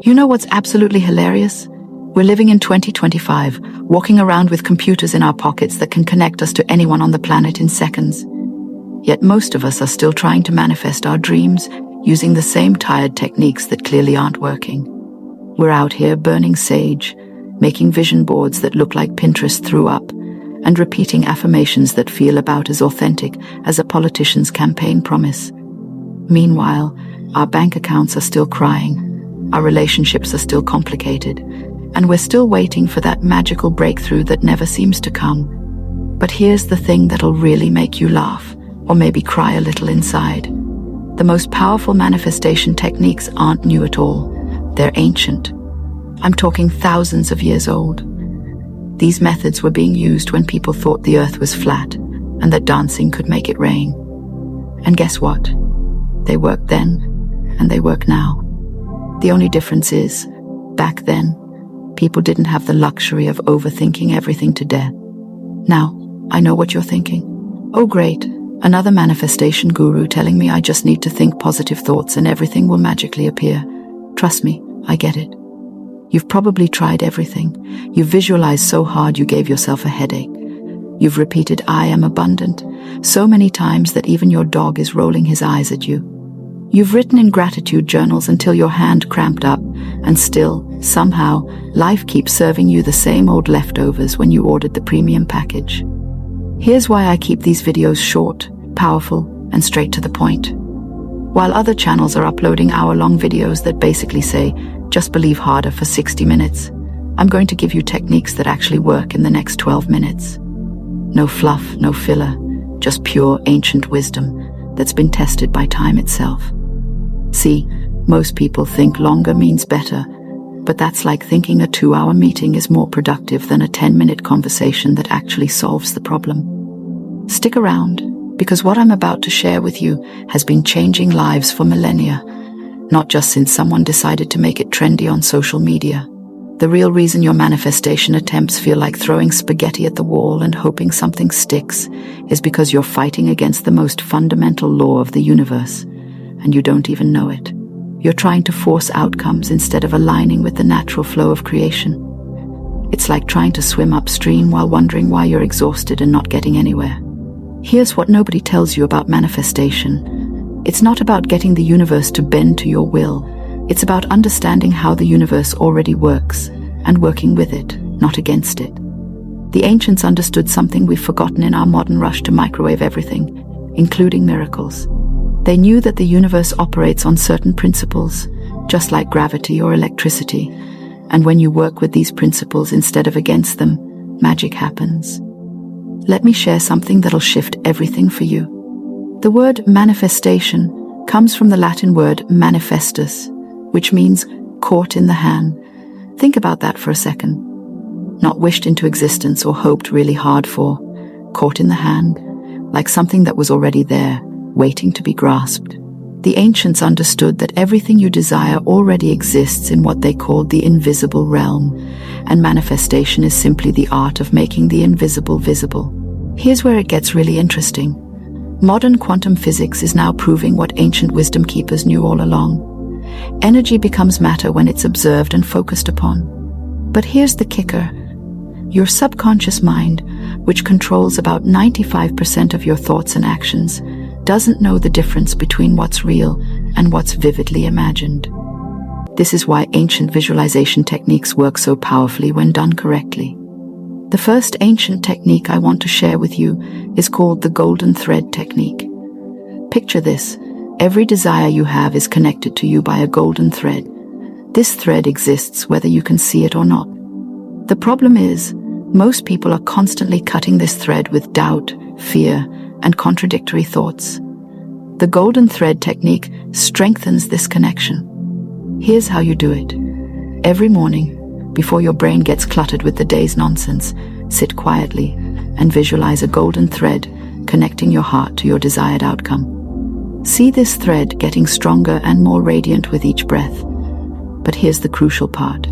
You know what's absolutely hilarious? We're living in 2025, walking around with computers in our pockets that can connect us to anyone on the planet in seconds. Yet most of us are still trying to manifest our dreams using the same tired techniques that clearly aren't working. We're out here burning sage, making vision boards that look like Pinterest threw up, and repeating affirmations that feel about as authentic as a politician's campaign promise. Meanwhile, our bank accounts are still crying, our relationships are still complicated, and we're still waiting for that magical breakthrough that never seems to come. But here's the thing that'll really make you laugh, or maybe cry a little inside. The most powerful manifestation techniques aren't new at all. They're ancient. I'm talking thousands of years old. These methods were being used when people thought the earth was flat and that dancing could make it rain. And guess what? They worked then, and they work now. The only difference is, back then, people didn't have the luxury of overthinking everything to death. Now, I know what you're thinking. Oh great, another manifestation guru telling me I just need to think positive thoughts and everything will magically appear. Trust me, I get it. You've probably tried everything. You've visualized so hard you gave yourself a headache. You've repeated, "I am abundant," so many times that even your dog is rolling his eyes at you. You've written in gratitude journals until your hand cramped up, and still, somehow, life keeps serving you the same old leftovers when you ordered the premium package. Here's why I keep these videos short, powerful, and straight to the point. While other channels are uploading hour-long videos that basically say, just believe harder for 60 minutes, I'm going to give you techniques that actually work in the next 12 minutes. No fluff, no filler, just pure ancient wisdom that's been tested by time itself. See, most people think longer means better, but that's like thinking a 2-hour meeting is more productive than a 10-minute conversation that actually solves the problem. Stick around, because what I'm about to share with you has been changing lives for millennia, not just since someone decided to make it trendy on social media. The real reason your manifestation attempts feel like throwing spaghetti at the wall and hoping something sticks is because you're fighting against the most fundamental law of the universe, and you don't even know it. You're trying to force outcomes instead of aligning with the natural flow of creation. It's like trying to swim upstream while wondering why you're exhausted and not getting anywhere. Here's what nobody tells you about manifestation. It's not about getting the universe to bend to your will. It's about understanding how the universe already works and working with it, not against it. The ancients understood something we've forgotten in our modern rush to microwave everything, including miracles. They knew that the universe operates on certain principles, just like gravity or electricity, and when you work with these principles instead of against them, magic happens. Let me share something that'll shift everything for you. The word manifestation comes from the Latin word manifestus, which means caught in the hand. Think about that for a second. Not wished into existence or hoped really hard for, caught in the hand, like something that was already there, waiting to be grasped. The ancients understood that everything you desire already exists in what they called the invisible realm, and manifestation is simply the art of making the invisible visible. Here's where it gets really interesting. Modern quantum physics is now proving what ancient wisdom keepers knew all along. Energy becomes matter when it's observed and focused upon. But here's the kicker. Your subconscious mind, which controls about 95% of your thoughts and actions, doesn't know the difference between what's real and what's vividly imagined. This is why ancient visualization techniques work so powerfully when done correctly. The first ancient technique I want to share with you is called the golden thread technique. Picture this. Every desire you have is connected to you by a golden thread. This thread exists whether you can see it or not. The problem is, most people are constantly cutting this thread with doubt, fear, and contradictory thoughts. The golden thread technique strengthens this connection. Here's how you do it. Every morning, before your brain gets cluttered with the day's nonsense, sit quietly and visualize a golden thread connecting your heart to your desired outcome. See this thread getting stronger and more radiant with each breath. But here's the crucial part.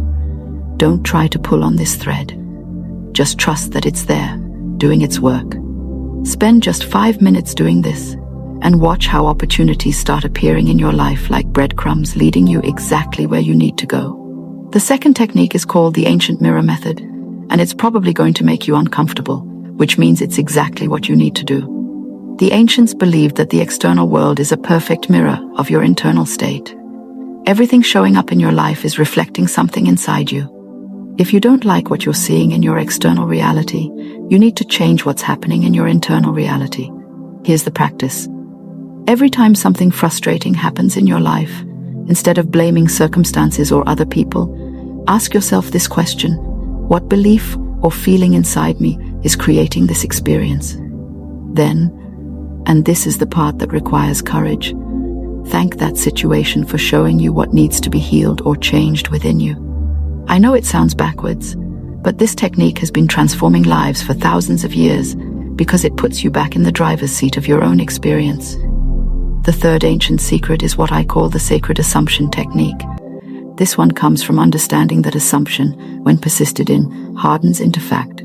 Don't try to pull on this thread. Just trust that it's there, doing its work. Spend just 5 minutes doing this. and watch how opportunities start appearing in your life like breadcrumbs, leading you exactly where you need to go. The second technique is called the ancient mirror method, and it's probably going to make you uncomfortable, which means it's exactly what you need to do. The ancients believed that the external world is a perfect mirror of your internal state. Everything showing up in your life is reflecting something inside you. If you don't like what you're seeing in your external reality, you need to change what's happening in your internal reality. Here's the practice. Every time something frustrating happens in your life, instead of blaming circumstances or other people, ask yourself this question: what belief or feeling inside me is creating this experience? Then, and this is the part that requires courage, thank that situation for showing you what needs to be healed or changed within you. I know it sounds backwards, but this technique has been transforming lives for thousands of years because it puts you back in the driver's seat of your own experience. The third ancient secret is what I call the sacred assumption technique. This one comes from understanding that assumption, when persisted in, hardens into fact.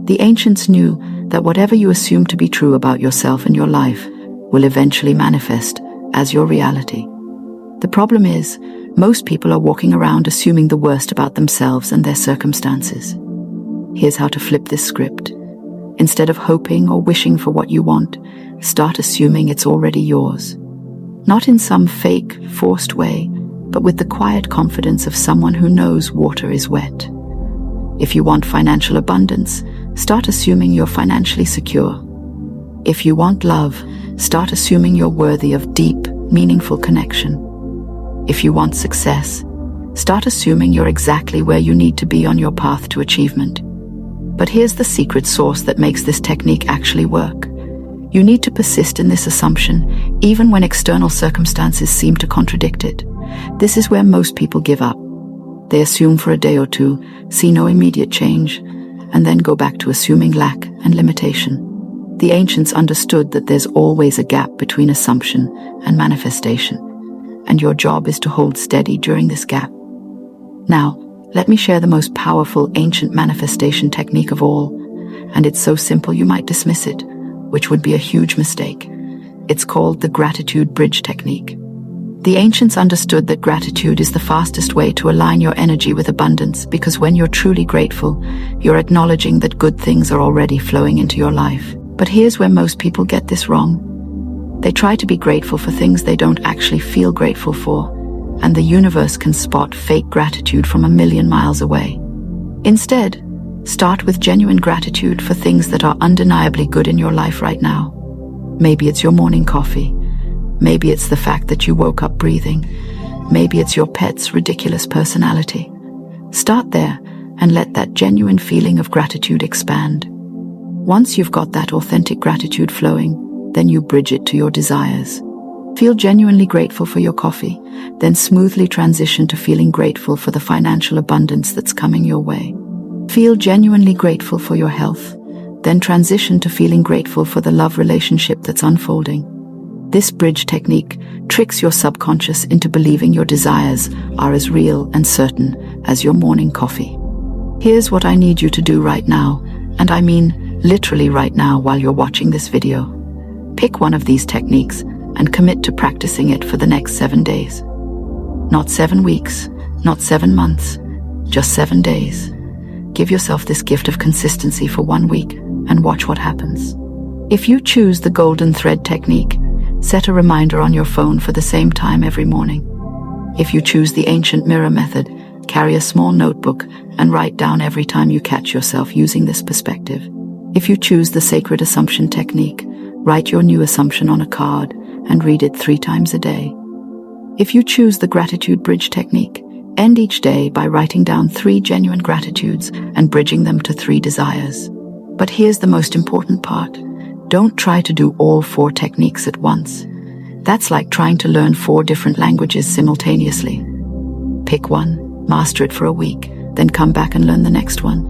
The ancients knew that whatever you assume to be true about yourself and your life will eventually manifest as your reality. The problem is, most people are walking around assuming the worst about themselves and their circumstances. Here's how to flip this script. Instead of hoping or wishing for what you want, start assuming it's already yours. Not in some fake, forced way, but with the quiet confidence of someone who knows water is wet. If you want financial abundance, start assuming you're financially secure. If you want love, start assuming you're worthy of deep, meaningful connection. If you want success, start assuming you're exactly where you need to be on your path to achievement. But here's the secret sauce that makes this technique actually work. You need to persist in this assumption, even when external circumstances seem to contradict it. This is where most people give up. They assume for a day or two, see no immediate change, and then go back to assuming lack and limitation. The ancients understood that there's always a gap between assumption and manifestation, and your job is to hold steady during this gap. Now, let me share the most powerful ancient manifestation technique of all, and it's so simple you might dismiss it, which would be a huge mistake. It's called the gratitude bridge technique. The ancients understood that gratitude is the fastest way to align your energy with abundance, because when you're truly grateful, you're acknowledging that good things are already flowing into your life. But here's where most people get this wrong. They try to be grateful for things they don't actually feel grateful for, and the universe can spot fake gratitude from 1,000,000 miles away. Instead, start with genuine gratitude for things that are undeniably good in your life right now. Maybe it's your morning coffee. Maybe it's the fact that you woke up breathing. Maybe it's your pet's ridiculous personality. Start there and let that genuine feeling of gratitude expand. Once you've got that authentic gratitude flowing, then you bridge it to your desires. Feel genuinely grateful for your coffee, then smoothly transition to feeling grateful for the financial abundance that's coming your way. Feel genuinely grateful for your health, then transition to feeling grateful for the love relationship that's unfolding. This bridge technique tricks your subconscious into believing your desires are as real and certain as your morning coffee. Here's what I need you to do right now, and I mean literally right now while you're watching this video. Pick one of these techniques and commit to practicing it for the next 7 days. Not 7 weeks, not 7 months, just 7 days. Give yourself this gift of consistency for 1 week and watch what happens. If you choose the golden thread technique, set a reminder on your phone for the same time every morning. If you choose the ancient mirror method, carry a small notebook and write down every time you catch yourself using this perspective. If you choose the sacred assumption technique, write your new assumption on a card and read it 3 times a day. If you choose the gratitude bridge technique, end each day by writing down 3 genuine gratitudes and bridging them to 3 desires. But here's the most important part. Don't try to do all 4 techniques at once. That's like trying to learn 4 different languages simultaneously. Pick one, master it for a week, then come back and learn the next one.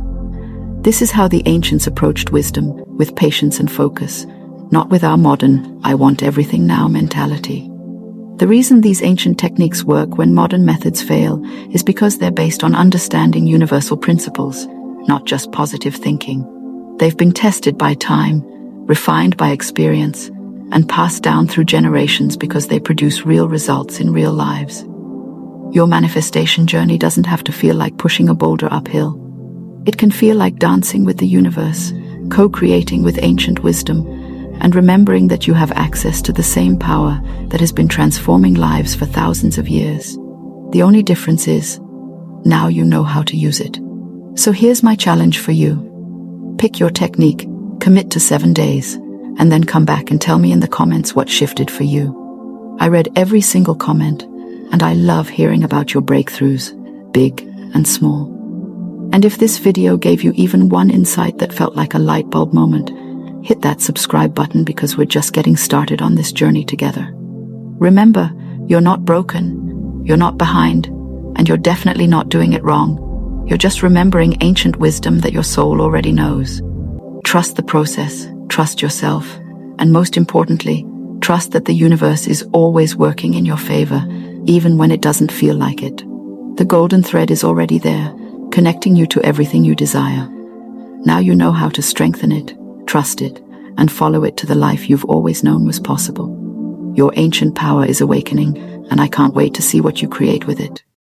This is how the ancients approached wisdom, with patience and focus, not with our modern, I want everything now mentality. The reason these ancient techniques work when modern methods fail is because they're based on understanding universal principles, not just positive thinking. They've been tested by time, refined by experience, and passed down through generations because they produce real results in real lives. Your manifestation journey doesn't have to feel like pushing a boulder uphill. It can feel like dancing with the universe, co-creating with ancient wisdom, and remembering that you have access to the same power that has been transforming lives for thousands of years. The only difference is, now you know how to use it. So here's my challenge for you. Pick your technique, commit to 7 days, and then come back and tell me in the comments what shifted for you. I read every single comment, and I love hearing about your breakthroughs, big and small. And if this video gave you even one insight that felt like a light bulb moment, hit that subscribe button because we're just getting started on this journey together. Remember, you're not broken, you're not behind, and you're definitely not doing it wrong. You're just remembering ancient wisdom that your soul already knows. Trust the process, trust yourself, and most importantly, trust that the universe is always working in your favor, even when it doesn't feel like it. The golden thread is already there, connecting you to everything you desire. Now you know how to strengthen it, trust it, and follow it to the life you've always known was possible. Your ancient power is awakening, and I can't wait to see what you create with it.